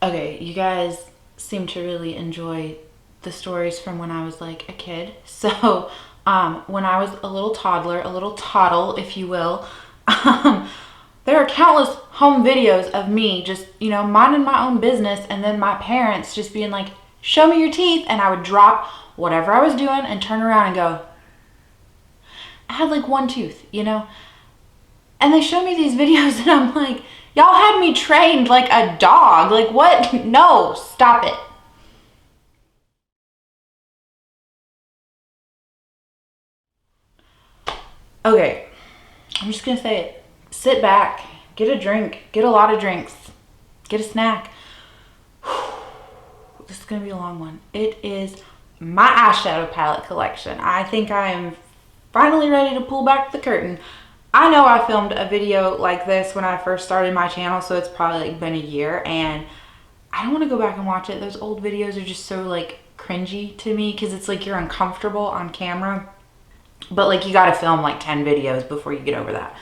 Okay, you guys seem to really enjoy the stories from when I was like a kid. So, when I was a little toddler, a little toddle, if you will, there are countless home videos of me just, you know, minding my own business, and then my parents just being like, show me your teeth, and I would drop whatever I was doing and turn around and go, I had like one tooth, you know? And they show me these videos and I'm like, y'all had me trained like a dog. Like what? No, stop it. Okay, I'm just gonna say it. Sit back, get a drink, get a lot of drinks, get a snack. This is gonna be a long one. It is my eyeshadow palette collection. I think I am finally ready to pull back the curtain. I know I filmed a video like this when I first started my channel, so it's probably like been a year, and I don't want to go back and watch it. Those old videos are just so like cringy to me because it's like you're uncomfortable on camera, but like you got to film like 10 videos before you get over that.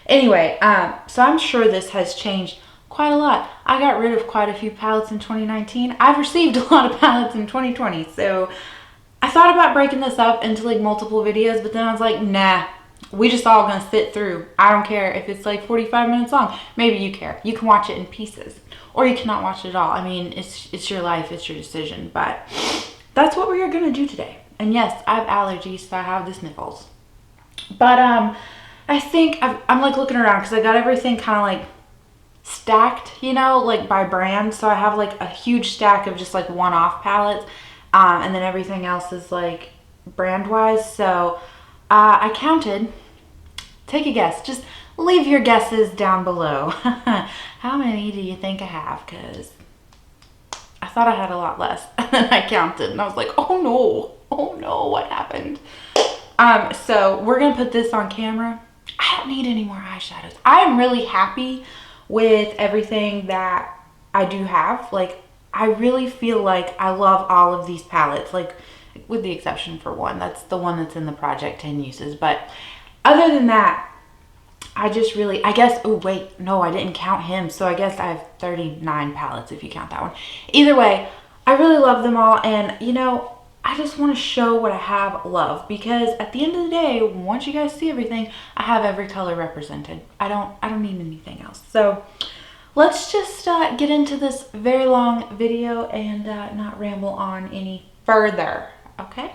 Anyway, so I'm sure this has changed quite a lot. I got rid of quite a few palettes in 2019. I've received a lot of palettes in 2020, so I thought about breaking this up into like multiple videos, but then I was like, nah, we just all gonna sit through. I don't care if it's like 45 minutes long. Maybe you care. You can watch it in pieces, or you cannot watch it at all. I mean, it's your life, it's your decision, but that's what we are gonna do today. And yes, I have allergies, so I have the sniffles. But I think I'm like looking around because I got everything kind of like stacked, you know, like by brand. So I have like a huge stack of just like one-off palettes, and then everything else is like brand-wise. So I counted. Take a guess. Just leave your guesses down below. How many do you think I have? Because I thought I had a lot less. And then I counted and I was like, oh no. Oh no, what happened? So we're going to put this on camera. I don't need any more eyeshadows. I am really happy with everything that I do have. Like, I really feel like I love all of these palettes. Like, with the exception for one. That's the one that's in the project 10 uses. But other than that, I just really, I guess, oh wait, no, I didn't count him. So I guess I have 39 palettes if you count that one. Either way, I really love them all. And, you know, I just want to show what I have love, because at the end of the day, once you guys see everything, I have every color represented. I don't need anything else. So let's just get into this very long video and not ramble on any further. Okay.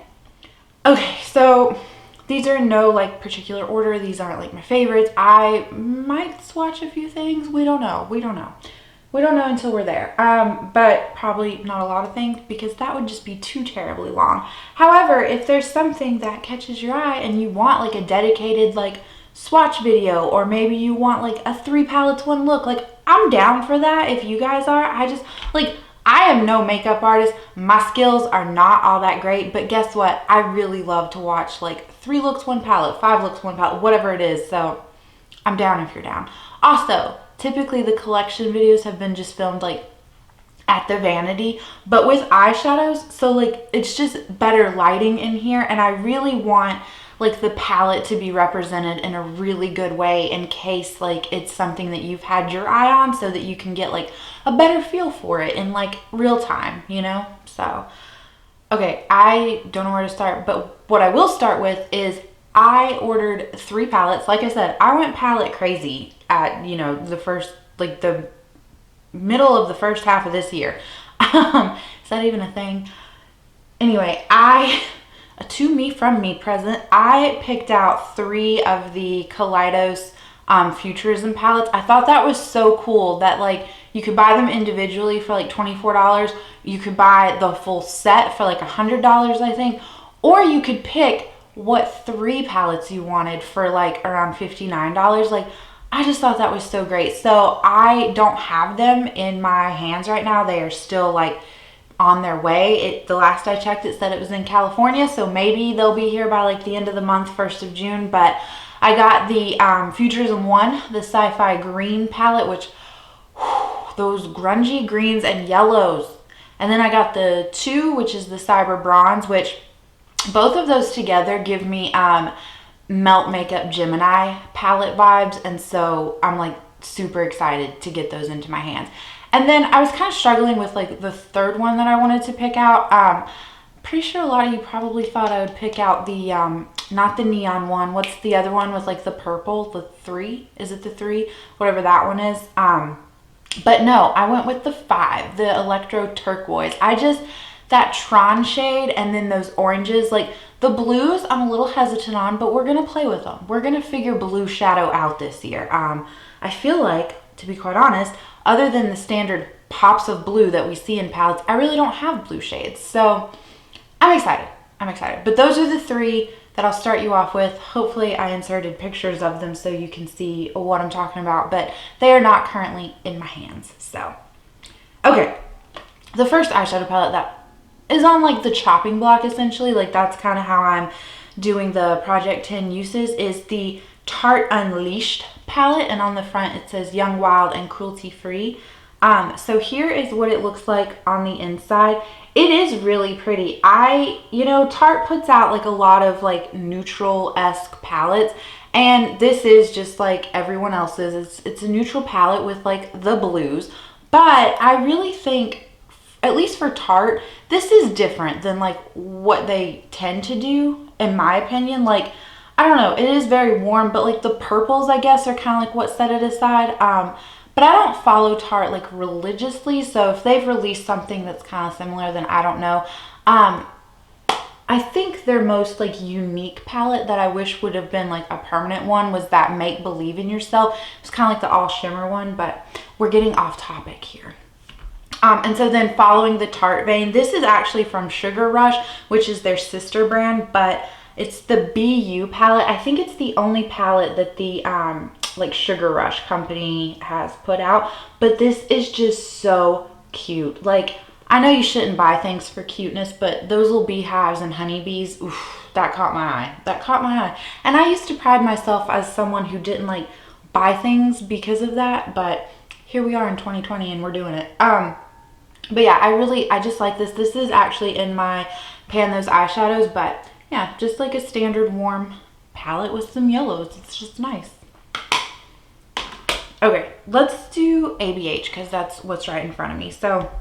Okay, so these are in no like particular order. These aren't like my favorites. I might swatch a few things. We don't know. We don't know. We don't know until we're there. But probably not a lot of things, because that would just be too terribly long. However, if there's something that catches your eye and you want like a dedicated like swatch video, or maybe you want like a 3 palettes 1 look, like I'm down for that if you guys are. I just like, I am no makeup artist. My skills are not all that great, but guess what? I really love to watch like 3 looks 1 palette, 5 looks 1 palette, whatever it is. So I'm down if you're down. Also, typically the collection videos have been just filmed like at the vanity, but with eyeshadows, so like it's just better lighting in here, and I really want like the palette to be represented in a really good way in case like it's something that you've had your eye on, so that you can get like a better feel for it in like real time, you know? So, okay, I don't know where to start, but what I will start with is I ordered 3 palettes. Like I said, I went palette crazy at, you know, the first, like the middle of the first half of this year. Is that even a thing? Anyway, a to me from me present, I picked out 3 of the Kaleidos Futurism palettes. I thought that was so cool that like you could buy them individually for like $24. You could buy the full set for like $100, I think, or you could pick what 3 palettes you wanted for like around $59. Like, I just thought that was so great. So I don't have them in my hands right now. They are still like on their way. The last I checked, it said it was in California, so maybe they'll be here by like the end of the month, 1st of June. But I got the Futurism 1, the Sci-Fi Green palette, which those grungy greens and yellows. And then I got the 2, which is the Cyber Bronze, which both of those together give me Melt Makeup Gemini palette vibes, and so I'm like super excited to get those into my hands. And then I was kind of struggling with like the third one that I wanted to pick out. Pretty sure a lot of you probably thought I would pick out the, not the neon one. What's the other one with like the purple, the 3? Is it the 3? Whatever that one is. But no, I went with the 5, the Electro Turquoise. That Tron shade and then those oranges, like the blues I'm a little hesitant on, but we're gonna play with them. We're gonna figure blue shadow out this year. I feel like, to be quite honest, other than the standard pops of blue that we see in palettes, I really don't have blue shades. So I'm excited. I'm excited. But those are the 3 that I'll start you off with. Hopefully I inserted pictures of them so you can see what I'm talking about, but they are not currently in my hands. So, okay. The first eyeshadow palette that is on like the chopping block essentially, like that's kind of how I'm doing the Project 10 uses, is the Tarte Unleashed palette, and on the front it says Young, Wild, and Cruelty Free. So here is what it looks like on the inside. It is really pretty. You know, Tarte puts out like a lot of like neutral-esque palettes, and this is just like everyone else's. It's a neutral palette with like the blues, but I really think, at least for Tarte, this is different than like what they tend to do, in my opinion. Like, I don't know, it is very warm, but like the purples, I guess, are kind of like what set it aside. But I don't follow Tarte like religiously, so if they've released something that's kind of similar, then I don't know. I think their most like unique palette that I wish would have been like a permanent one was that Make Believe in Yourself. It's kind of like the all shimmer one, but we're getting off topic here. And so then following the Tarte vein, this is actually from Sugar Rush, which is their sister brand, but it's the BU palette. I think it's the only palette that the like Sugar Rush company has put out, but this is just so cute. Like, I know you shouldn't buy things for cuteness, but those little beehives and honeybees, oof, that caught my eye. That caught my eye. And I used to pride myself as someone who didn't like buy things because of that, but here we are in 2020 and we're doing it. But yeah, I just like this. This is actually in my Pan Those eyeshadows, but yeah, just like a standard warm palette with some yellows. It's just nice. Okay, let's do ABH because that's what's right in front of me. So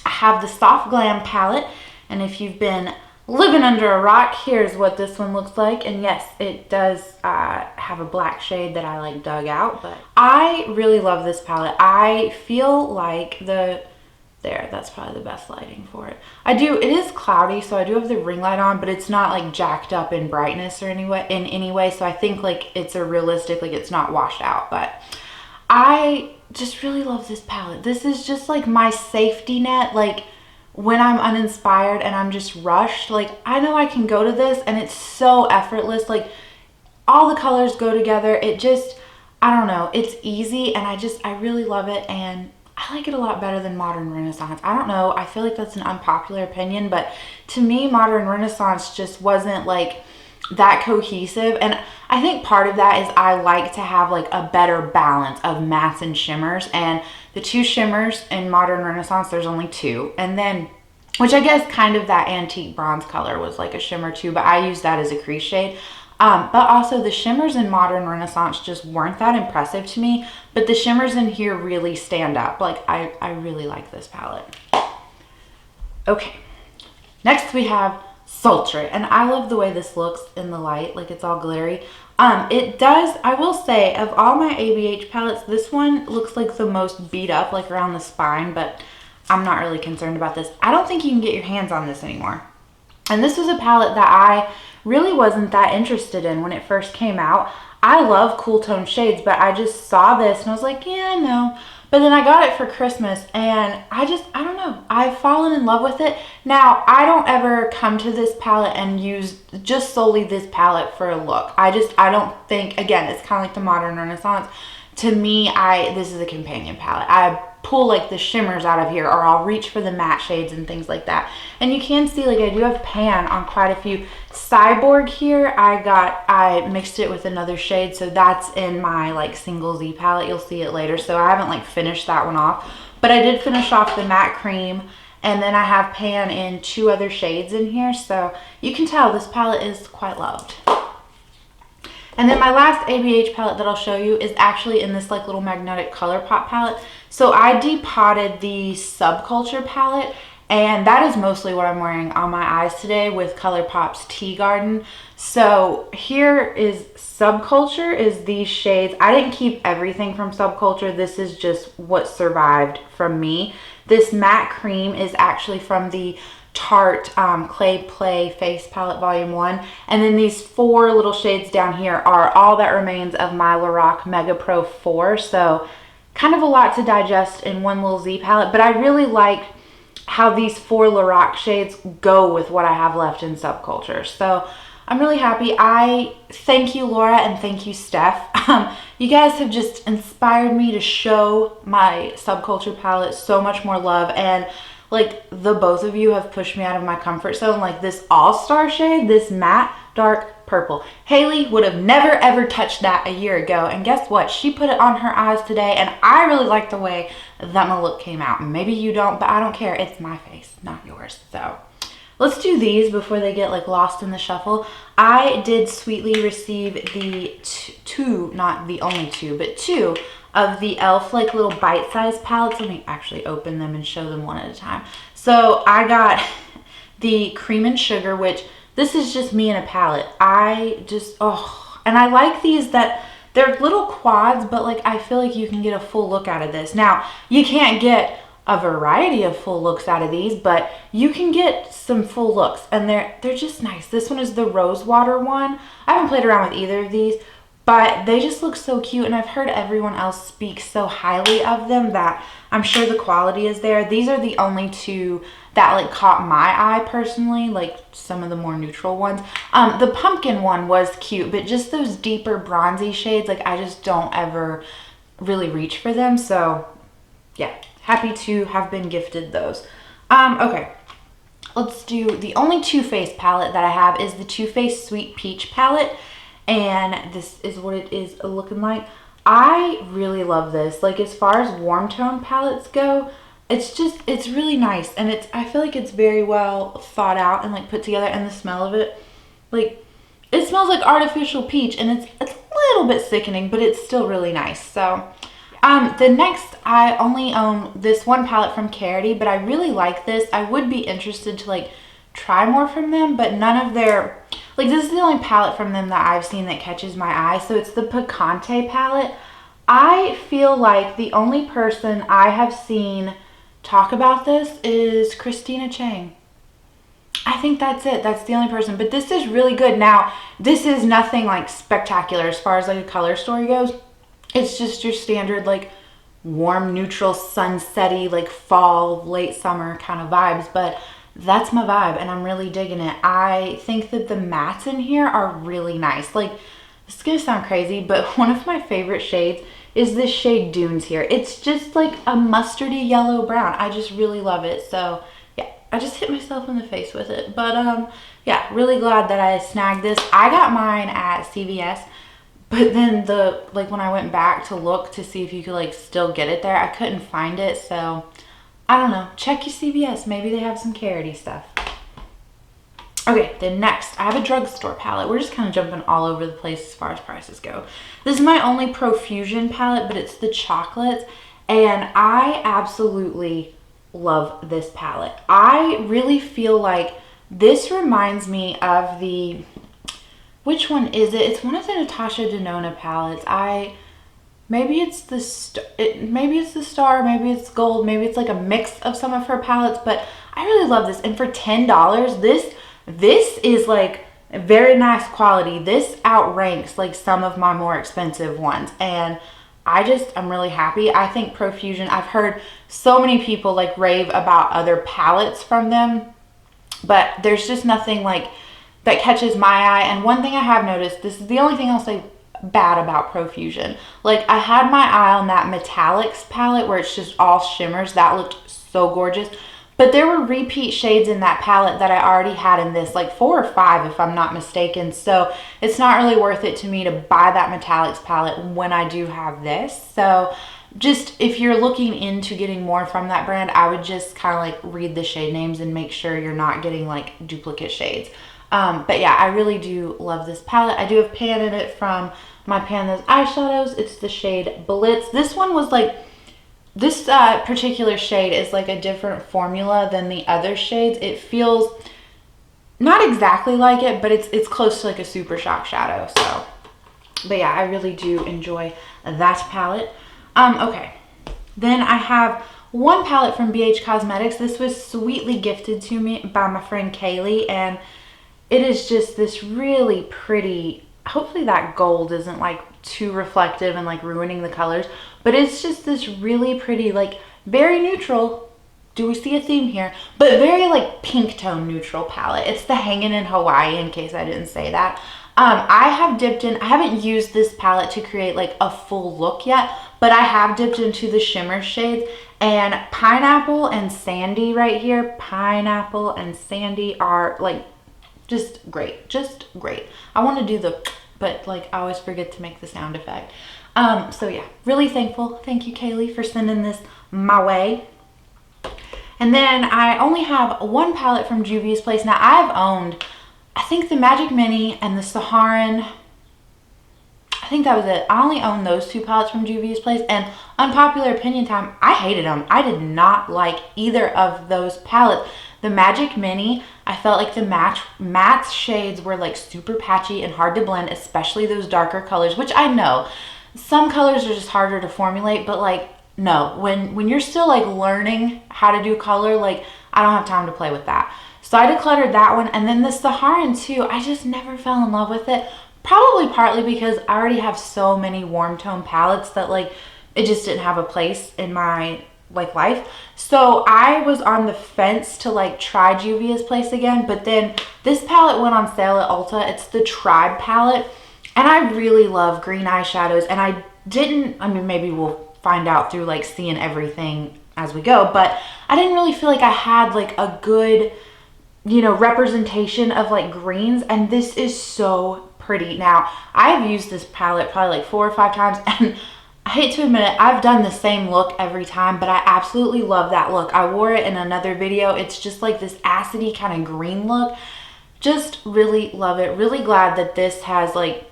I have the Soft Glam palette, and if you've been living under a rock, here's what this one looks like. And yes, it does have a black shade that I like dug out, but I really love this palette. I feel like that's probably the best lighting for it. It is cloudy, so I do have the ring light on, but it's not like jacked up in brightness or in any way. So I think like it's a realistic, like it's not washed out, but I just really love this palette. This is just like my safety net. Like when I'm uninspired and I'm just rushed, like I know I can go to this and it's so effortless. Like all the colors go together. It just, I don't know, it's easy, and I really love it, and I like it a lot better than Modern Renaissance. I don't know, I feel like that's an unpopular opinion, but to me, Modern Renaissance just wasn't like that cohesive. And I think part of that is I like to have like a better balance of mattes and shimmers, and the 2 shimmers in Modern Renaissance, there's only 2, and then, which I guess kind of that antique bronze color was like a shimmer too, but I use that as a crease shade. But also the shimmers in Modern Renaissance just weren't that impressive to me, but the shimmers in here really stand up. Like I really like this palette. Okay, next we have Sultry, and I love the way this looks in the light, like it's all glittery. It does, I will say, of all my ABH palettes, this one looks like the most beat up, like around the spine, but I'm not really concerned about this. I don't think you can get your hands on this anymore. And this was a palette that I really wasn't that interested in when it first came out. I love cool tone shades, but I just saw this and I was like, yeah, no. But then I got it for Christmas, and I don't know, I've fallen in love with it. Now, I don't ever come to this palette and use just solely this palette for a look. I don't think, again, it's kind of like the Modern Renaissance. To me, this is a companion palette. I pull like the shimmers out of here, or I'll reach for the matte shades and things like that. And you can see like I do have pan on quite a few. Cyborg here, I mixed it with another shade, so that's in my like single Z palette. You'll see it later, so I haven't like finished that one off, but I did finish off the matte cream, and then I have pan in 2 other shades in here, so you can tell this palette is quite loved. And then my last ABH palette that I'll show you is actually in this like little magnetic color pop palette. So I depotted the Subculture palette, and that is mostly what I'm wearing on my eyes today with ColourPop's Tea Garden. So here is Subculture, is these shades. I didn't keep everything from Subculture. This is just what survived from me. This matte cream is actually from the Tarte Clay Play Face Palette Volume 1. And then these 4 little shades down here are all that remains of my Lorac Mega Pro 4. So kind of a lot to digest in one little Z palette. But I really like how these 4 Lorac shades go with what I have left in Subculture. So I'm really happy. I thank you, Laura, and thank you, Steph. You guys have just inspired me to show my Subculture palette so much more love. And like the both of you have pushed me out of my comfort zone. Like this all-star shade, this matte dark purple. Haley would have never ever touched that a year ago. And guess what? She put it on her eyes today, and I really like the way that my look came out. Maybe you don't, but I don't care. It's my face, not yours. So let's do these before they get like lost in the shuffle. I did sweetly receive the two, not the only 2, but 2 of the e.l.f. like little bite-sized palettes. Let me actually open them and show them one at a time. So I got the Cream and Sugar, which this is just me in a palette. I just, oh, and I like these that they're little quads, but like I feel like you can get a full look out of this. Now, you can't get a variety of full looks out of these, but you can get some full looks, and they're just nice. This one is the Rose Water one. I haven't played around with either of these, but they just look so cute, and I've heard everyone else speak so highly of them that I'm sure the quality is there. These are the only 2 that like caught my eye personally, like some of the more neutral ones. The pumpkin one was cute, but just those deeper bronzy shades, like I just don't ever really reach for them. So yeah, happy to have been gifted those. Okay, let's do the only Too Faced palette that I have is the Too Faced Sweet Peach palette. And this is what it is looking like. I really love this. Like as far as warm tone palettes go, it's really nice. And I feel like it's very well thought out and like put together, and the smell of it, like it smells like artificial peach, and it's a little bit sickening, but it's still really nice. So the next, I only own this one palette from Carroty, but I really like this. I would be interested to like try more from them, but none of their, like this is the only palette from them that I've seen that catches my eye. So it's the Picante palette. I feel like the only person I have seen talk about this is Christina Chang. I think that's it. That's the only person, but this is really good. Now, this is nothing like spectacular as far as like a color story goes. It's just your standard like warm, neutral, sunsetty, like fall, late summer kind of vibes, but that's my vibe and I'm really digging it. I think that the mattes in here are really nice. Like, this is gonna sound crazy, but one of my favorite shades is this shade Dunes here. It's just like a mustardy yellow brown. I just really love it. So yeah, I just hit myself in the face with it. But yeah, really glad that I snagged this. I got mine at CVS, but then when I went back to look to see if you could like still get it there, I couldn't find it. So I don't know. Check your CVS. Maybe they have some Carroty stuff. Okay, then next, I have a drugstore palette. We're just kind of jumping all over the place as far as prices go. This is my only Profusion palette, but it's the chocolates, and I absolutely love this palette. I really feel like this reminds me of the, which one is it? It's one of the Natasha Denona palettes. Maybe it's the maybe it's the Star, maybe it's Gold, maybe it's like a mix of some of her palettes, but I really love this. And for $10, this is like very nice quality. This outranks like some of my more expensive ones, and I'm really happy. I think Profusion, I've heard so many people like rave about other palettes from them, but there's just nothing like that catches my eye. And one thing I have noticed, this is the only thing I'll say bad about Profusion. Like, I had my eye on that Metallics palette where it's just all shimmers. That looked so gorgeous. But there were repeat shades in that palette that I already had in this, like 4 or 5 if I'm not mistaken. So it's not really worth it to me to buy that Metallics palette when I do have this. So just if you're looking into getting more from that brand, I would just kind of like read the shade names and make sure you're not getting like duplicate shades. But yeah, I really do love this palette. I do have pan in it from my Panda's eyeshadows. It's the shade Blitz. This one was like, this particular shade is like a different formula than the other shades. It feels not exactly like it, but it's close to like a Super Shock shadow. So, but yeah, I really do enjoy that palette. Okay, then I have one palette from BH Cosmetics. This was sweetly gifted to me by my friend Kailee, and it is just this really pretty, hopefully that gold isn't like too reflective and like ruining the colors, but it's just this really pretty, like very neutral, do we see a theme here, but very like pink tone neutral palette. It's the Hangin' in Hawaii, in case I didn't say that. I have dipped in, I haven't used this palette to create like a full look yet, but I have dipped into the shimmer shades, and Pineapple and Sandy right here, Pineapple and Sandy are like just great, just great. I want to do the, but like I always forget to make the sound effect. So yeah, really thankful. Thank you, Kailee, for sending this my way. And then I only have one palette from Juvia's Place. Now I've owned, I think the Magic Mini and the Saharan, I think that was it. I only own those two palettes from Juvia's Place, and unpopular opinion time, I hated them. I did not like either of those palettes. The Magic Mini, I felt like the matte shades were like super patchy and hard to blend, especially those darker colors, which I know some colors are just harder to formulate, but like no, when you're still like learning how to do color, like I don't have time to play with that. So I decluttered that one, and then the Saharan too, I just never fell in love with it. Probably partly because I already have so many warm tone palettes that like it just didn't have a place in my like life. So I was on the fence to like try Juvia's Place again, but then this palette went on sale at Ulta. It's the Tribe palette, and I really love green eyeshadows, and I mean maybe we'll find out through like seeing everything as we go, but I didn't really feel like I had like a good, you know, representation of like greens, and this is so pretty. Now I've used this palette probably like 4 or 5 times, and I hate to admit it, I've done the same look every time, but I absolutely love that look. I wore it in another video. It's just like this acidy kind of green look. Just really love it. Really glad that this has like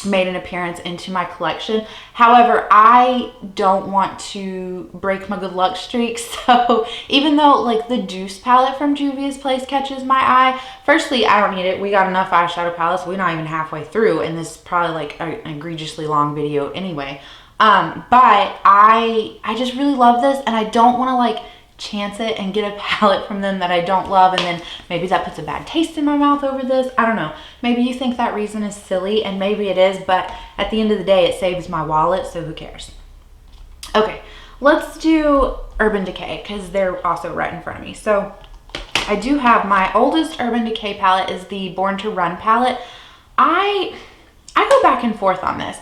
made an appearance into my collection. However, I don't want to break my good luck streak, so even though like the Deuce palette from Juvia's Place catches my eye, firstly, I don't need it. We got enough eyeshadow palettes. We're not even halfway through, and this is probably like an egregiously long video anyway. But I just really love this, and I don't want to like chance it and get a palette from them that I don't love, and then maybe that puts a bad taste in my mouth over this. I don't know. Maybe you think that reason is silly, and maybe it is, but at the end of the day, it saves my wallet, so who cares? Okay, let's do Urban Decay, because they're also right in front of me. So I do have my oldest Urban Decay palette is the Born to Run palette. I go back and forth on this.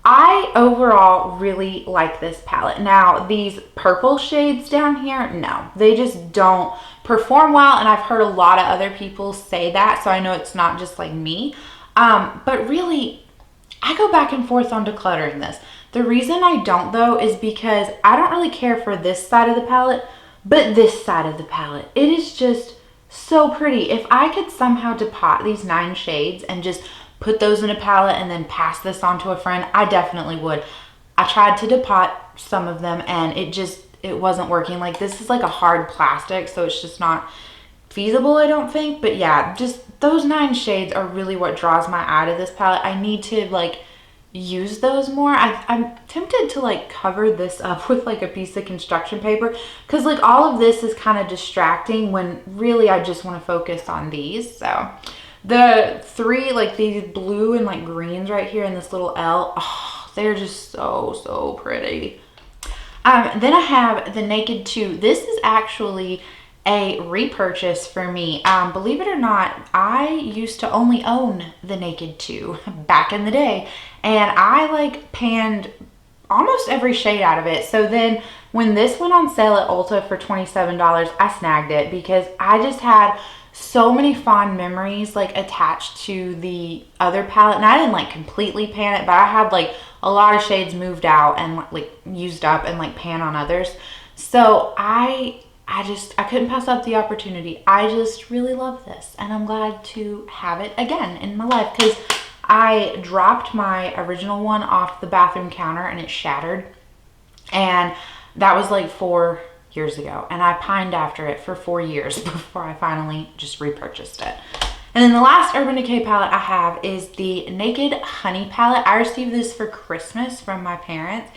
I overall really like this palette. Now, these purple shades down here, no, they just don't perform well, and I've heard a lot of other people say that, so I know it's not just like me. But really, I go back and forth on decluttering this. The reason I don't, though, is because I don't really care for this side of the palette, but this side of the palette. It is just so pretty. If I could somehow depot these 9 shades and just put those in a palette and then pass this on to a friend, I definitely would. I tried to depot some of them, and it wasn't working. Like, this is like a hard plastic, so it's just not feasible, I don't think. But yeah, just those 9 shades are really what draws my eye to this palette. I need to like use those more. I'm tempted to like cover this up with like a piece of construction paper, because like all of this is kind of distracting when really I just want to focus on these. So the 3, like these blue and like greens right here in this little L, oh, they're just so pretty. Then I have the Naked 2. This is actually a repurchase for me. Believe it or not, I used to only own the Naked 2 back in the day, and I like panned almost every shade out of it. So then when this went on sale at Ulta for $27, I snagged it because I just had so many fond memories like attached to the other palette, and I didn't like completely pan it, but I had like a lot of shades moved out and like used up and like pan on others. So I I couldn't pass up the opportunity. I just really love this, and I'm glad to have it again in my life because I dropped my original one off the bathroom counter and it shattered, and that was like 4 years ago, and I pined after it for 4 years before I finally just repurchased it. And then the last Urban Decay palette I have is the Naked Honey palette. I received this for Christmas from my parents.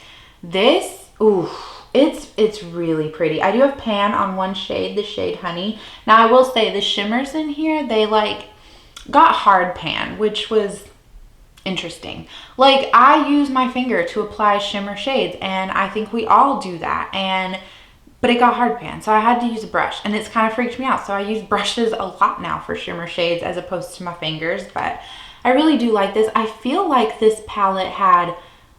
This, ooh, it's really pretty. I do have pan on one shade, the shade Honey. Now I will say the shimmers in here, they like got hard pan, which was interesting. Like, I use my finger to apply shimmer shades, and I think we all do that, but it got hard pan, so I had to use a brush, and it's kind of freaked me out. So I use brushes a lot now for shimmer shades as opposed to my fingers, but I really do like this. I feel like this palette had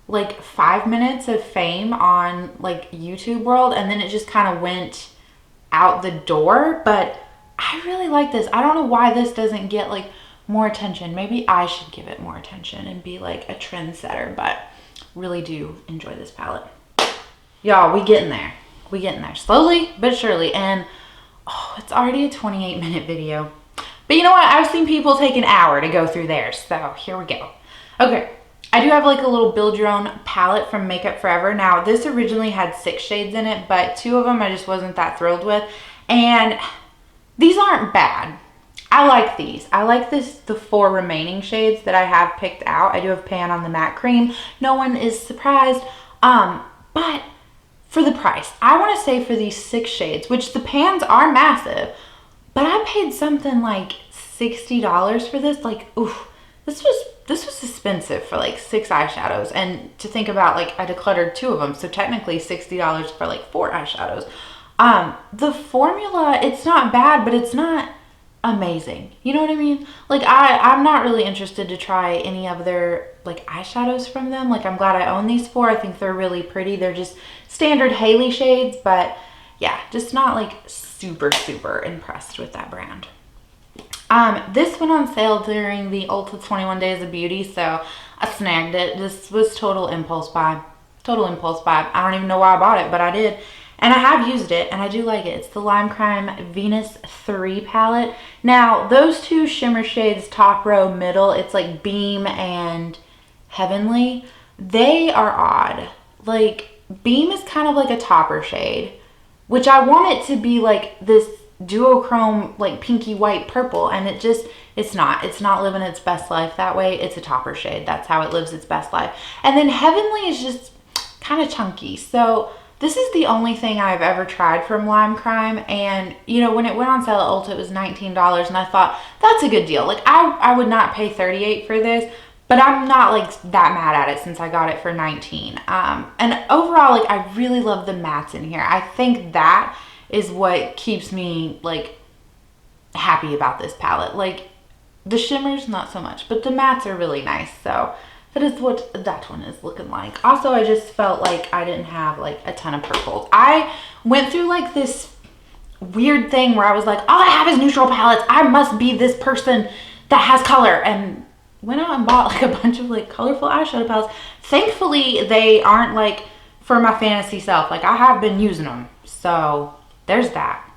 like 5 minutes of fame on like YouTube World, and then it just kind of went out the door, but I really like this. I don't know why this doesn't get like more attention. Maybe I should give it more attention and be like a trendsetter, but really do enjoy this palette. Y'all, we getting there. We getting there slowly but surely, and oh, it's already a 28-minute video. But you know what? I've seen people take an hour to go through theirs, so here we go. Okay, I do have like a little build your own palette from Makeup Forever. Now, this originally had 6 shades in it, but 2 of them I just wasn't that thrilled with, and these aren't bad. I like these. I like the 4 remaining shades that I have picked out. I do have pan on the matte cream. No one is surprised. But for the price, I want to say for these 6 shades, which the pans are massive, but I paid something like $60 for this. Like, oof, this was expensive for like 6 eyeshadows. And to think about, like, I decluttered 2 of them, so technically $60 for like 4 eyeshadows. The formula, it's not bad, but it's not amazing. You know what I mean? Like, I'm not really interested to try any of their like eyeshadows from them. Like, I'm glad I own these 4. I think they're really pretty. They're just standard Haley shades, but yeah, just not like super impressed with that brand. This went on sale during the Ulta 21 Days of Beauty, so I snagged it. This was total impulse buy. Total impulse buy. I don't even know why I bought it, but I did. And I have used it, and I do like it. It's the Lime Crime Venus 3 palette. Now, those 2 shimmer shades, top row, middle, it's like Beam and Heavenly. They are odd. Like, Beam is kind of like a topper shade, which I want it to be like this duochrome, like pinky white purple, and it's not. It's not living its best life that way. It's a topper shade. That's how it lives its best life. And then Heavenly is just kind of chunky. So this is the only thing I've ever tried from Lime Crime, and you know, when it went on sale at Ulta, it was $19, and I thought, that's a good deal. Like, I would not pay $38 for this, but I'm not like that mad at it since I got it for $19. And overall, like, I really love the mattes in here. I think that is what keeps me like happy about this palette. Like, the shimmers, not so much, but the mattes are really nice. So that is what that one is looking like. Also, I just felt like I didn't have like a ton of purples. I went through like this weird thing where I was like, all I have is neutral palettes. I must be this person that has color, and went out and bought like a bunch of like colorful eyeshadow palettes. Thankfully, they aren't like for my fantasy self. Like, I have been using them. So there's that.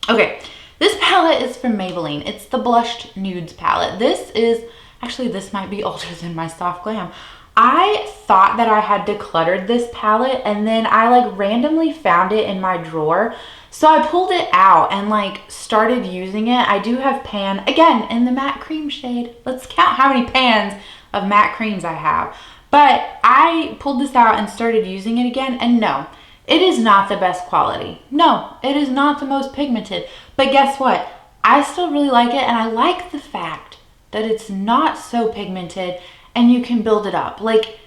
Okay, this palette is from Maybelline. It's the Blushed Nudes palette. This might be older than my Soft Glam. I thought that I had decluttered this palette, and then I like randomly found it in my drawer. So I pulled it out and like started using it. I do have pan, again, in the matte cream shade. Let's count how many pans of matte creams I have. But I pulled this out and started using it again, and no, it is not the best quality. No, it is not the most pigmented. But guess what? I still really like it, and I like the fact that it's not so pigmented and you can build it up. Like,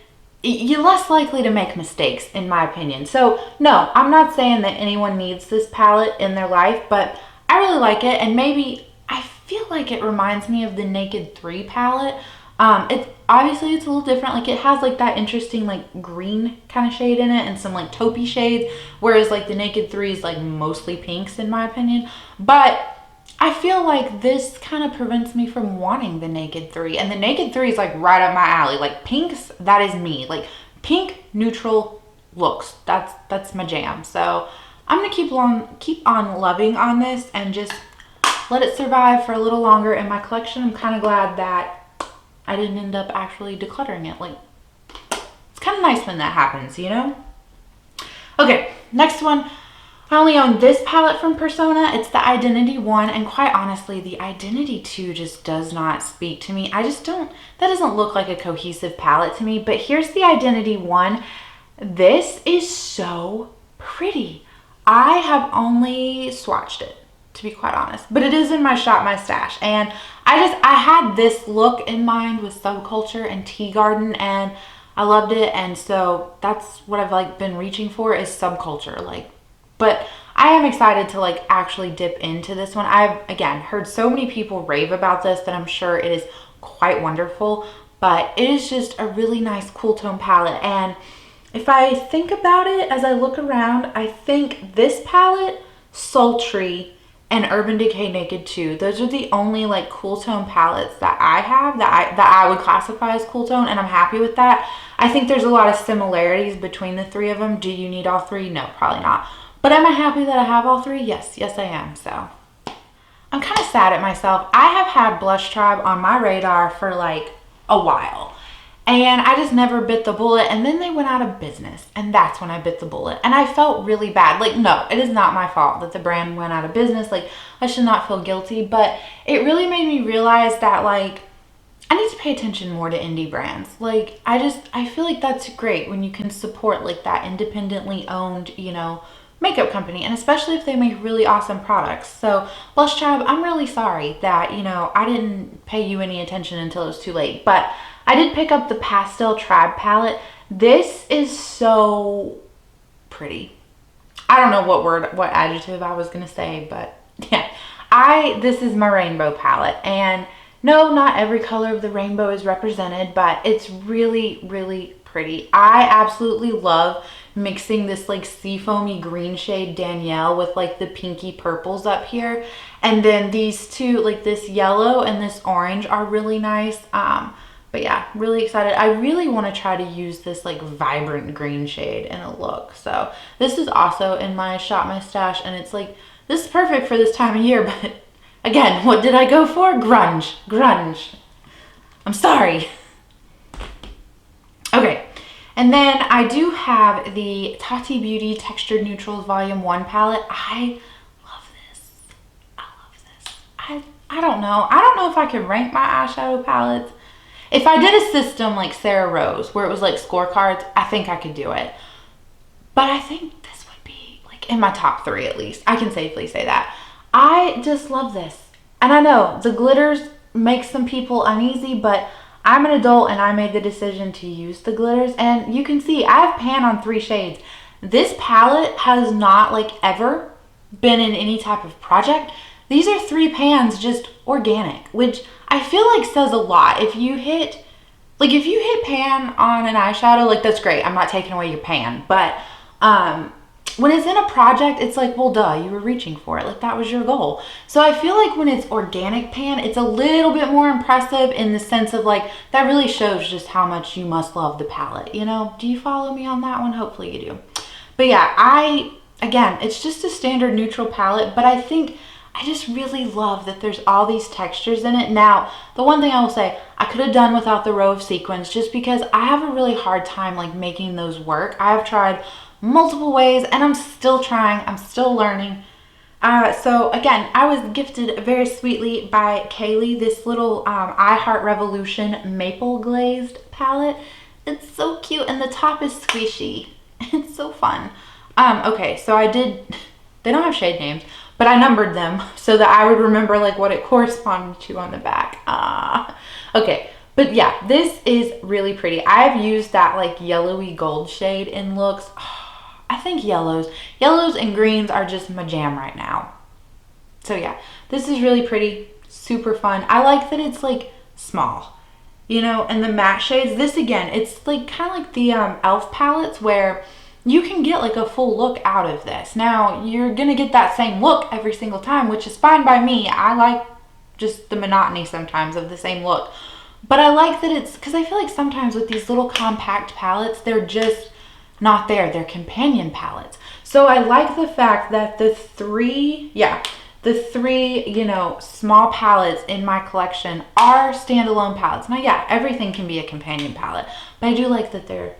you're less likely to make mistakes, in my opinion. So no, I'm not saying that anyone needs this palette in their life, but I really like it, and maybe I feel like it reminds me of the Naked 3 palette. Obviously it's a little different. Like, it has like that interesting like green kind of shade in it and some like taupey shades, whereas like the Naked 3 is like mostly pinks, in my opinion. But I feel like this kind of prevents me from wanting the Naked 3. And the Naked 3 is like right up my alley. Like, pinks, that is me. Like, pink neutral looks. That's my jam. So I'm gonna keep on loving on this and just let it survive for a little longer in my collection. I'm kind of glad that I didn't end up actually decluttering it. Like, it's kind of nice when that happens, you know? Okay, next one. I only own this palette from Persona. It's the Identity 1, and quite honestly, the Identity 2 just does not speak to me. I just don't, that doesn't look like a cohesive palette to me, but here's the Identity 1. This is so pretty. I have only swatched it, to be quite honest, but it is in my Shop My Stash, and I had this look in mind with Subculture and Tea Garden, and I loved it, and so that's what I've like been reaching for is Subculture, like. But I am excited to like actually dip into this one. I've, again, heard so many people rave about this that I'm sure it is quite wonderful. But it is just a really nice cool tone palette. And if I think about it as I look around, I think this palette, Sultry, and Urban Decay Naked 2, those are the only like cool tone palettes that I have that I would classify as cool tone, and I'm happy with that. I think there's a lot of similarities between the three of them. Do you need all three? No, probably not. But am I happy that I have all three? Yes, yes I am. So I'm kind of sad at myself. I have had Blush Tribe on my radar for like a while, and I just never bit the bullet, and then they went out of business, and that's when I bit the bullet, and I felt really bad. Like, no, it is not my fault that the brand went out of business. Like, I should not feel guilty, but it really made me realize that like I need to pay attention more to indie brands. Like, I feel like that's great when you can support like that independently owned, you know, makeup company, and especially if they make really awesome products. So Blush Tribe, I'm really sorry that, you know, I didn't pay you any attention until it was too late, but I did pick up the Pastel Tribe palette. This is so pretty. I don't know what adjective I was gonna say, but yeah, this is my rainbow palette, and no, not every color of the rainbow is represented, but it's really, really pretty. I absolutely love mixing this like seafoamy green shade Danielle with like the pinky purples up here, and then these two, like this yellow and this orange, are really nice. But yeah, really excited. I really want to try to use this like vibrant green shade in a look. So this is also in my Shop My Stash, and it's like, this is perfect for this time of year. But again, what did I go for? Grunge. I'm sorry. Okay. And then I do have the Tati Beauty Textured Neutrals Volume 1 palette. I love this. I love this. I don't know. I don't know if I could rank my eyeshadow palettes. If I did a system like Sarah Rose, where it was like scorecards, I think I could do it. But I think this would be like in my top 3 at least. I can safely say that. I just love this. And I know the glitters make some people uneasy, but I'm an adult and I made the decision to use the glitters, and you can see I have pan on 3 shades. This palette has not like ever been in any type of project. These are 3 pans just organic, which I feel like says a lot. If you hit pan on an eyeshadow, like that's great. I'm not taking away your pan, but when it's in a project, it's like, well, duh, you were reaching for it. Like that was your goal. So I feel like when it's organic pan, it's a little bit more impressive in the sense of like, that really shows just how much you must love the palette. You know, do you follow me on that one? Hopefully you do. But yeah, again, it's just a standard neutral palette, but I think I just really love that there's all these textures in it. Now, the one thing I will say, I could have done without the row of sequins just because I have a really hard time like making those work. I have tried multiple ways and I'm still trying, I'm still learning. So again, I was gifted very sweetly by Kailee this little I Heart Revolution Maple Glazed palette. It's so cute and the top is squishy. It's so fun. Okay, so they don't have shade names, but I numbered them so that I would remember like what it corresponded to on the back. Okay, but yeah, this is really pretty. I've used that like yellowy gold shade in looks. I think yellows and greens are just my jam right now. So yeah, this is really pretty, super fun. I like that it's like small, you know, and the matte shades. This again, it's like kind of like the e.l.f. palettes where you can get like a full look out of this. Now, you're gonna get that same look every single time, which is fine by me. I like just the monotony sometimes of the same look. But I like that it's, because I feel like sometimes with these little compact palettes, they're just not there. They're companion palettes. So I like the fact that the three, you know, small palettes in my collection are standalone palettes. Now, yeah, everything can be a companion palette, but I do like that they're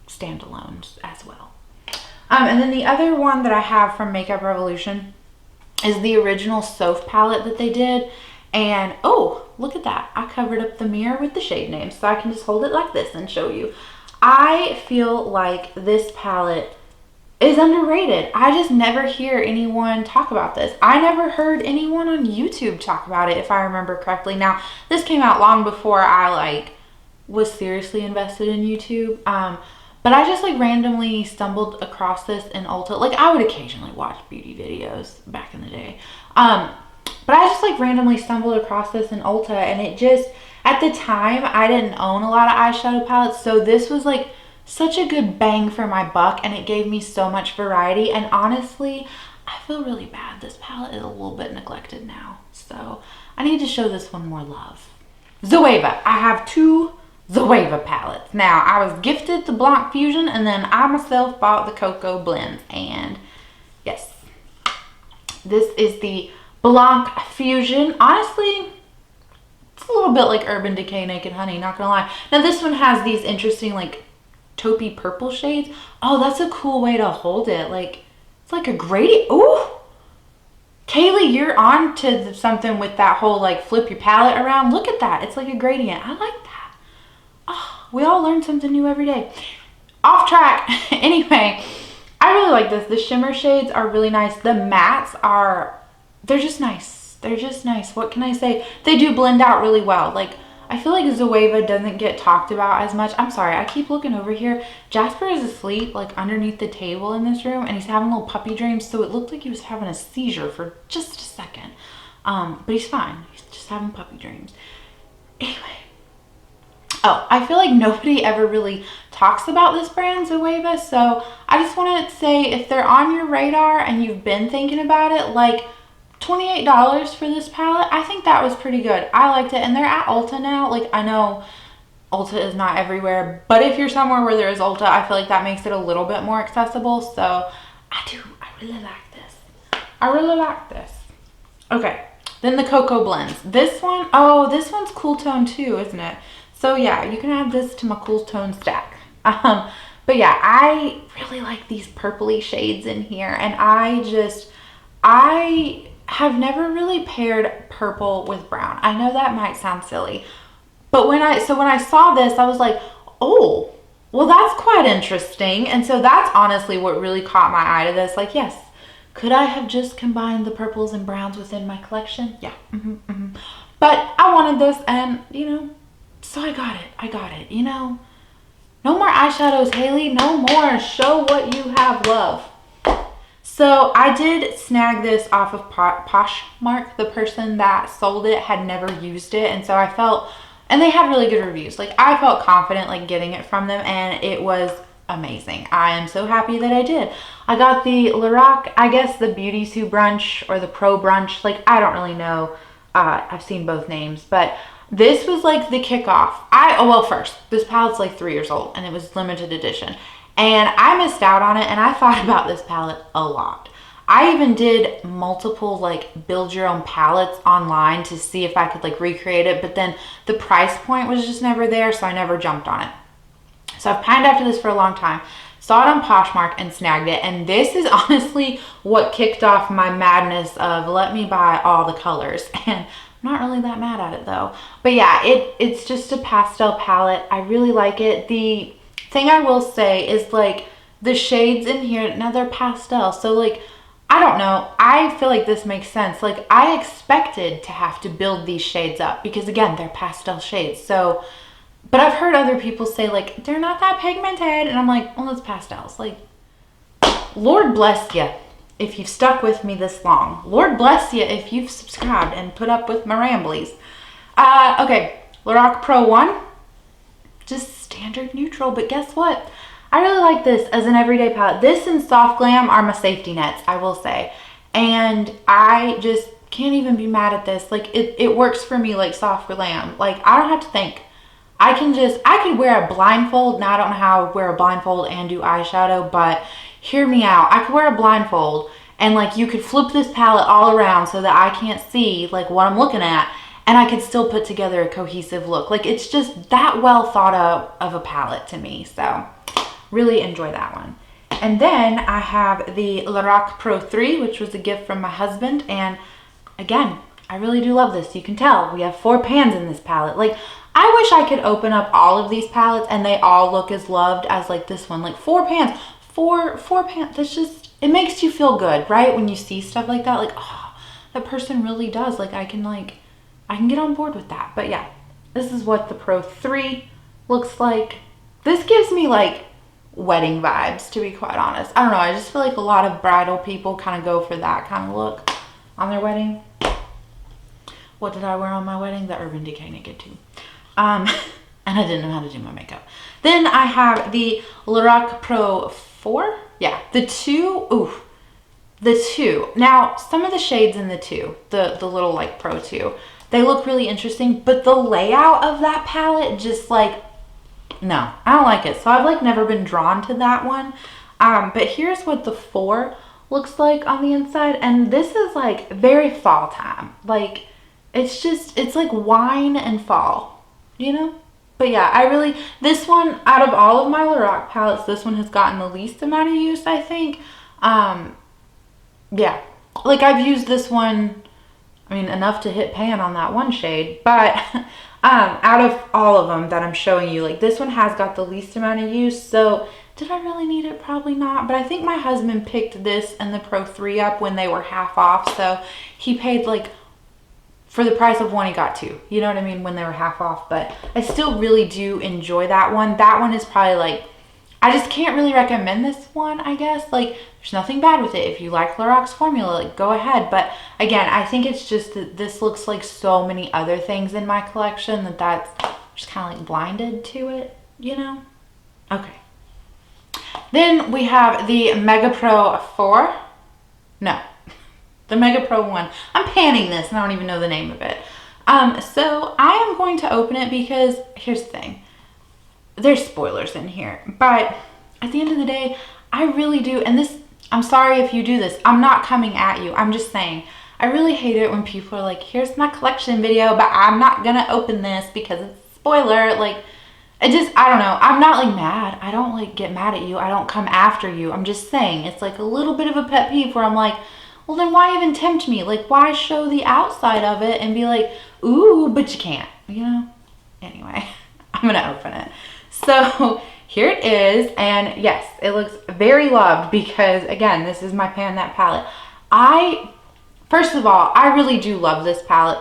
standalones as well. And then the other one that I have from Makeup Revolution is the original Soph palette that they did. And oh, look at that. I covered up the mirror with the shade name, so I can just hold it like this and show you. I feel like this palette is underrated. I just never hear anyone talk about this. I never heard anyone on YouTube talk about it, if I remember correctly. Now, this came out long before I like was seriously invested in YouTube. But I just like randomly stumbled across this in Ulta. Like I would occasionally watch beauty videos back in the day. But I just like randomly stumbled across this in Ulta, and it just, at the time, I didn't own a lot of eyeshadow palettes. So this was like such a good bang for my buck, and it gave me so much variety. And honestly, I feel really bad. This palette is a little bit neglected now. So I need to show this one more love. Zoeva. I have two Zoeva palettes. Now, I was gifted the Blanc Fusion, and then I myself bought the Cocoa Blends. And yes, this is the Blanc Fusion. Honestly, it's a little bit like Urban Decay Naked Honey, not gonna lie. Now, this one has these interesting, like, taupey purple shades. Oh, that's a cool way to hold it. Like, it's like a gradient. Ooh! Kailee, you're on to something with that whole, like, flip your palette around. Look at that. It's like a gradient. I like that. Oh, we all learn something new every day. Off track. Anyway, I really like this. The shimmer shades are really nice. The mattes are, they're just nice. They're just nice. What can I say? They do blend out really well. Like, I feel like Zoeva doesn't get talked about as much. I'm sorry, I keep looking over here. Jasper is asleep, like, underneath the table in this room, and he's having little puppy dreams, so it looked like he was having a seizure for just a second. But he's fine. He's just having puppy dreams. Anyway. Oh, I feel like nobody ever really talks about this brand, Zoeva, so I just want to say, if they're on your radar and you've been thinking about it, like, $28 for this palette, I think that was pretty good. I liked it, and they're at Ulta now. Like, I know Ulta is not everywhere, but if you're somewhere where there is Ulta, I feel like that makes it a little bit more accessible. So I really like this. I really like this. Okay, then the Cocoa Blends. This one, oh, this one's cool tone too, isn't it? So yeah, you can add this to my cool tone stack. But yeah, I really like these purpley shades in here, and I have never really paired purple with brown. I know that might sound silly, but when I saw this, I was like, oh, well, that's quite interesting. And so that's honestly what really caught my eye to this. Like, yes, could I have just combined the purples and browns within my collection? Yeah. But I wanted this, and you know, so I got it, you know. No more eyeshadows, Kailee, no more. Show what you have, love. So I did snag this off of Poshmark. The person that sold it had never used it, and so I felt, and they had really good reviews. Like, I felt confident like getting it from them, and it was amazing. I am so happy that I did. I got the Lorac, I guess the Beauty Sue Brunch or the Pro Brunch. Like, I don't really know. I've seen both names, but this was like the kickoff. Well, first, this palette's like 3 years old, and it was limited edition. And I missed out on it, and I thought about this palette a lot. I even did multiple like build your own palettes online to see if I could like recreate it, but then the price point was just never there, so I never jumped on it. So I've pined after this for a long time. Saw it on Poshmark and snagged it, and this is honestly what kicked off my madness of let me buy all the colors. And I'm not really that mad at it though. But yeah, it's just a pastel palette. I really like it. The thing I will say is like the shades in here, now they're pastel, so like I don't know, I feel like this makes sense. Like, I expected to have to build these shades up because again, they're pastel shades. So, but I've heard other people say like they're not that pigmented, and I'm like, well, it's pastels. Like, Lord bless you if you've stuck with me this long. Lord bless you if you've subscribed and put up with my ramblies. Okay, Lorac Pro 1, just standard neutral, but guess what? I really like this as an everyday palette. This and Soft Glam are my safety nets, I will say. And I just can't even be mad at this. Like, it works for me like Soft Glam. Like, I don't have to think. I could wear a blindfold. Now, I don't know how I wear a blindfold and do eyeshadow, but hear me out. I could wear a blindfold and like you could flip this palette all around so that I can't see like what I'm looking at, and I could still put together a cohesive look. Like it's just that well thought of a palette to me. So really enjoy that one. And then I have the Lorac Pro 3, which was a gift from my husband. And again, I really do love this. You can tell we have 4 pans in this palette. Like I wish I could open up all of these palettes and they all look as loved as like this one. Like 4 pans, four pans. That's just, it makes you feel good, right? When you see stuff like that, like, oh, that person really does. Like I can get on board with that. But yeah, this is what the Pro 3 looks like. This gives me like wedding vibes, to be quite honest. I don't know. I just feel like a lot of bridal people kind of go for that kind of look on their wedding. What did I wear on my wedding? The Urban Decay Naked 2. And I didn't know how to do my makeup. Then I have the Lorac Pro 4. Yeah, the 2. Ooh, the 2. Now, some of the shades in the 2, the little like Pro 2, they look really interesting, but the layout of that palette just like, no, I don't like it. So I've like never been drawn to that one. But here's what the 4 looks like on the inside. And this is like very fall time. Like it's just, it's like wine and fall, you know? But yeah, this one, out of all of my Lorac palettes, this one has gotten the least amount of use, I think. Yeah, like I've used this one, I mean, enough to hit pan on that one shade, but out of all of them that I'm showing you, like this one has got the least amount of use. So did I really need it? Probably not. But I think my husband picked this and the Pro 3 up when they were half off. So he paid like, for the price of one, he got 2. You know what I mean? When they were half off. But I still really do enjoy that one. That one is probably like, I just can't really recommend this one, I guess. Like, there's nothing bad with it. If you like Lorac's formula, like, go ahead. But again, I think it's just that this looks like so many other things in my collection that's just kind of like blinded to it, you know? Okay. Then we have the Mega Pro 4. No, the Mega Pro 1. I'm panning this and I don't even know the name of it. So I am going to open it because here's the thing. There's spoilers in here, but at the end of the day, I really do, and this, I'm sorry if you do this, I'm not coming at you, I'm just saying, I really hate it when people are like, here's my collection video, but I'm not gonna open this because it's a spoiler. Like, I don't know, I'm not like mad, I don't like get mad at you, I don't come after you, I'm just saying, it's like a little bit of a pet peeve where I'm like, well then why even tempt me? Like, why show the outside of it and be like, ooh, but you can't, you know? Anyway, I'm gonna open it. So here it is, and yes, it looks very loved because again, this is my Pan That palette. First of all, I really do love this palette.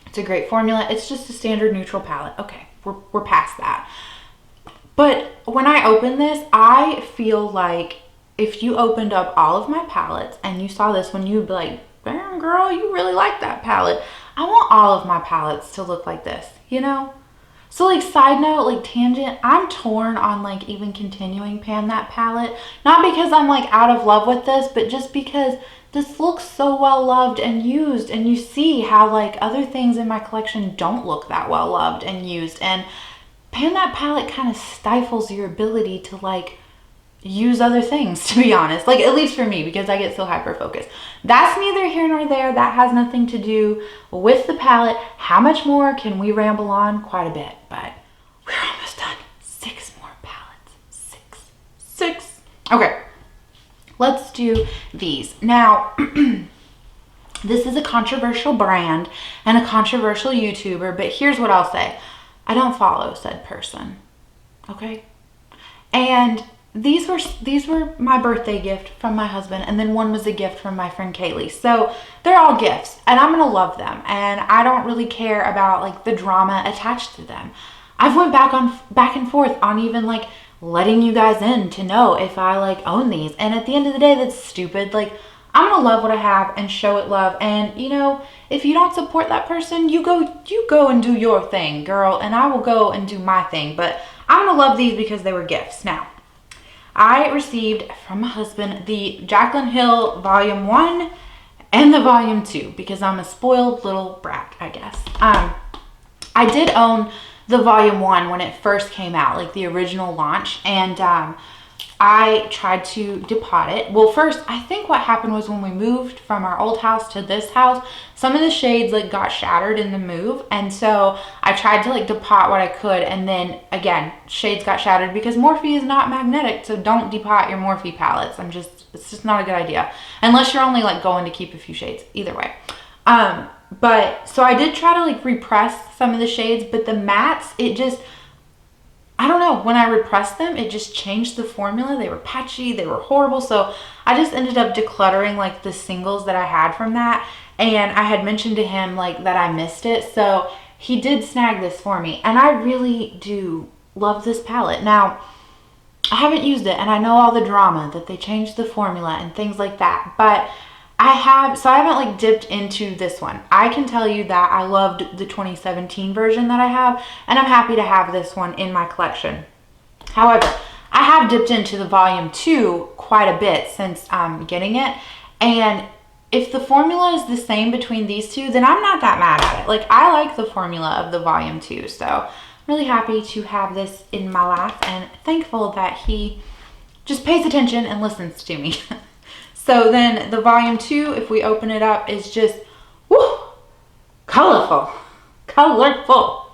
It's a great formula. It's just a standard neutral palette. Okay, we're past that. But when I open this, I feel like if you opened up all of my palettes and you saw this one, you'd be like, damn girl, you really like that palette. I want all of my palettes to look like this, you know? So like side note, like tangent, I'm torn on like even continuing Pan That palette. Not because I'm like out of love with this, but just because this looks so well loved and used, and you see how like other things in my collection don't look that well loved and used. And Pan That palette kind of stifles your ability to like use other things, to be honest, like at least for me, because I get so hyper focused. That's neither here nor there. That has nothing to do with the palette. How much more can we ramble on? Quite a bit, but we're almost done. 6 more palettes. Six. Okay, let's do these now. This is a controversial brand and a controversial YouTuber, but here's what I'll say. I don't follow said person, okay? And these were my birthday gift from my husband, and then one was a gift from my friend Kailee. So they're all gifts, and I'm gonna love them, and I don't really care about like the drama attached to them. I've went back and forth on even like letting you guys in to know if I like own these, and at the end of the day, that's stupid. Like, I'm gonna love what I have and show it love, and you know, if you don't support that person, you go and do your thing, girl, and I will go and do my thing. But I'm gonna love these because they were gifts. Now, I received from my husband the Jaclyn Hill Volume 1 and the Volume 2 because I'm a spoiled little brat, I guess. I did own the Volume 1 when it first came out, like the original launch, and I tried to depot it. Well, first, I think what happened was when we moved from our old house to this house, some of the shades like got shattered in the move. And so I tried to like depot what I could. And then again, shades got shattered because Morphe is not magnetic. So don't depot your Morphe palettes. It's just not a good idea. Unless you're only like going to keep a few shades, either way. But so I did try to like repress some of the shades, but the mattes, it just, I don't know, when I repressed them, it just changed the formula. They were patchy, they were horrible. So I just ended up decluttering like the singles that I had from that. And I had mentioned to him like that I missed it. So he did snag this for me. And I really do love this palette. Now, I haven't used it and I know all the drama that they changed the formula and things like that. But I haven't like dipped into this one. I can tell you that I loved the 2017 version that I have, and I'm happy to have this one in my collection. However, I have dipped into the volume 2 quite a bit since getting it, and if the formula is the same between these two, then I'm not that mad at it. Like, I like the formula of the volume 2, so I'm really happy to have this in my life and thankful that he just pays attention and listens to me. So then the volume 2, if we open it up, is just, woo, colorful. Colorful.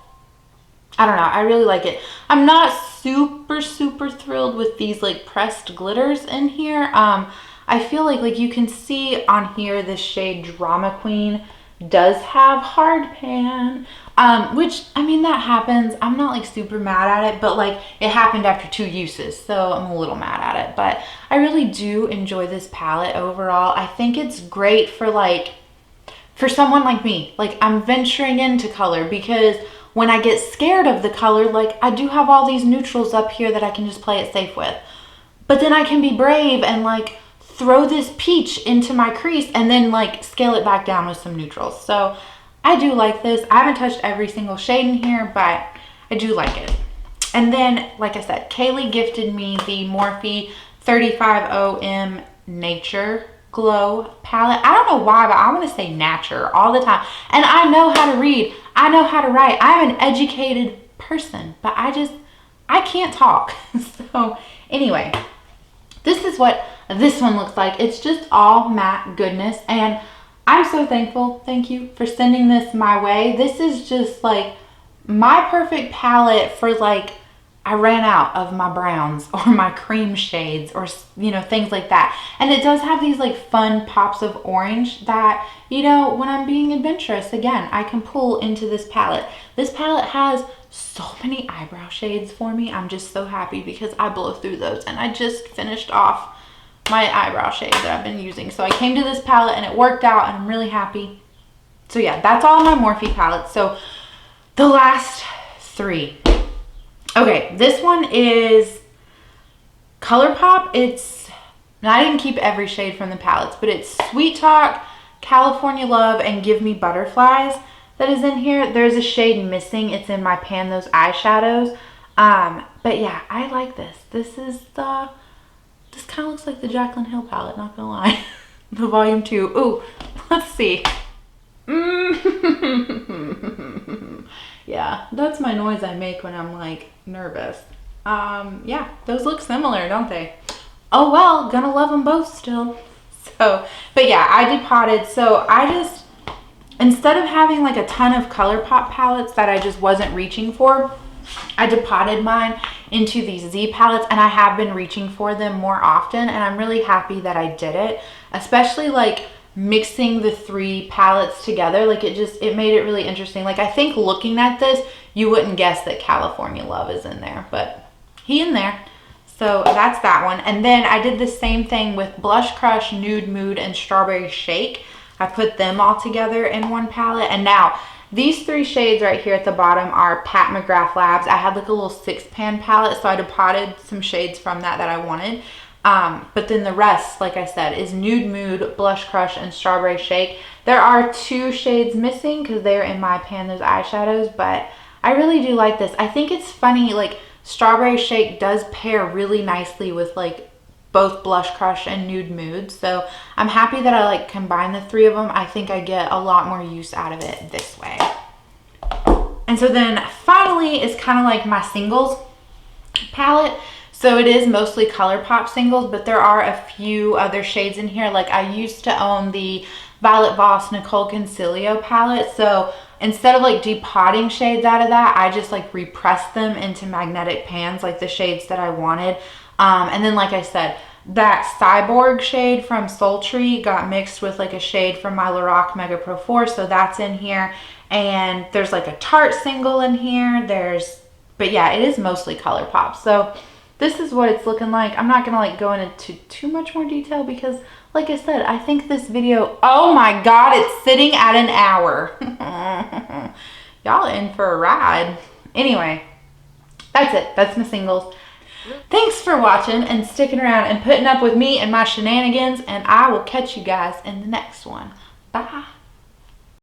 I don't know. I really like it. I'm not super thrilled with these like pressed glitters in here. I feel like you can see on here the shade Drama Queen does have hard pan, which, I mean, that happens. I'm not like super mad at it, but like it happened after 2 uses, so I'm a little mad at it. But I really do enjoy this palette overall. I think it's great for like, for someone like me. Like, I'm venturing into color because when I get scared of the color, like I do have all these neutrals up here that I can just play it safe with. But then I can be brave and like throw this peach into my crease and then like scale it back down with some neutrals. So I do like this. I haven't touched every single shade in here, but I do like it. And then, like I said, Kailee gifted me the Morphe 35OM Nature Glow palette. I don't know why, but I want to say nature all the time. And I know how to read. I know how to write. I'm an educated person, but I can't talk. So anyway, this is what this one looks like. It's just all matte goodness, and I'm so thankful. Thank you for sending this my way. This is just like my perfect palette for like, I ran out of my browns or my cream shades or, you know, things like that. And it does have these like fun pops of orange that, you know, when I'm being adventurous, again, I can pull into this palette. This palette has so many eyebrow shades for me. I'm just so happy because I blow through those, and I just finished off my eyebrow shade that I've been using. So I came to this palette and it worked out, and I'm really happy. So yeah, that's all my Morphe palettes. So the last 3. Okay, this one is ColourPop. It's, I didn't keep every shade from the palettes, but it's Sweet Talk, California Love, and Give Me Butterflies that is in here. There's a shade missing. It's in my Pan Those Eyeshadows. But yeah, I like this. This is the, this kind of looks like the Jaclyn Hill palette, not gonna lie. The volume 2. Ooh, let's see. Yeah, that's my noise I make when I'm like nervous. Yeah, those look similar, don't they? Oh well, gonna love them both still. So, but yeah, I depotted. So I just, instead of having like a ton of ColourPop palettes that I just wasn't reaching for, I depotted mine into these Z palettes, and I have been reaching for them more often, and I'm really happy that I did it, especially like mixing the 3 palettes together. Like it made it really interesting. Like, I think looking at this, you wouldn't guess that California Love is in there, but he in there. So that's that one. And then I did the same thing with Blush Crush, Nude Mood, and Strawberry Shake. I put them all together in one palette. And now these 3 shades right here at the bottom are Pat McGrath Labs. I had like a little 6-pan palette, so I depotted some shades from that I wanted. But then the rest, like I said, is Nude Mood, Blush Crush, and Strawberry Shake. There are 2 shades missing because they're in my Pan Those Eyeshadows, but I really do like this. I think it's funny, like Strawberry Shake does pair really nicely with like both Blush Crush and Nude Mood. So I'm happy that I like combine the 3 of them. I think I get a lot more use out of it this way. And so then finally is kind of like my singles palette. So it is mostly ColourPop singles, but there are a few other shades in here. Like I used to own the Violet Voss Nicole Concilio palette. So instead of like depotting shades out of that, I just like repressed them into magnetic pans, like the shades that I wanted. And then like I said, that Cyborg shade from Sultry got mixed with like a shade from my Lorac Mega Pro 4. So that's in here. And there's like a Tarte single in here. But yeah, it is mostly ColourPop. So this is what it's looking like. I'm not gonna like go into too much more detail because like I said, I think this video, oh my God, it's sitting at an hour. Y'all in for a ride. Anyway, that's it. That's my singles. Thanks for watching and sticking around and putting up with me and my shenanigans, and I will catch you guys in the next one. Bye.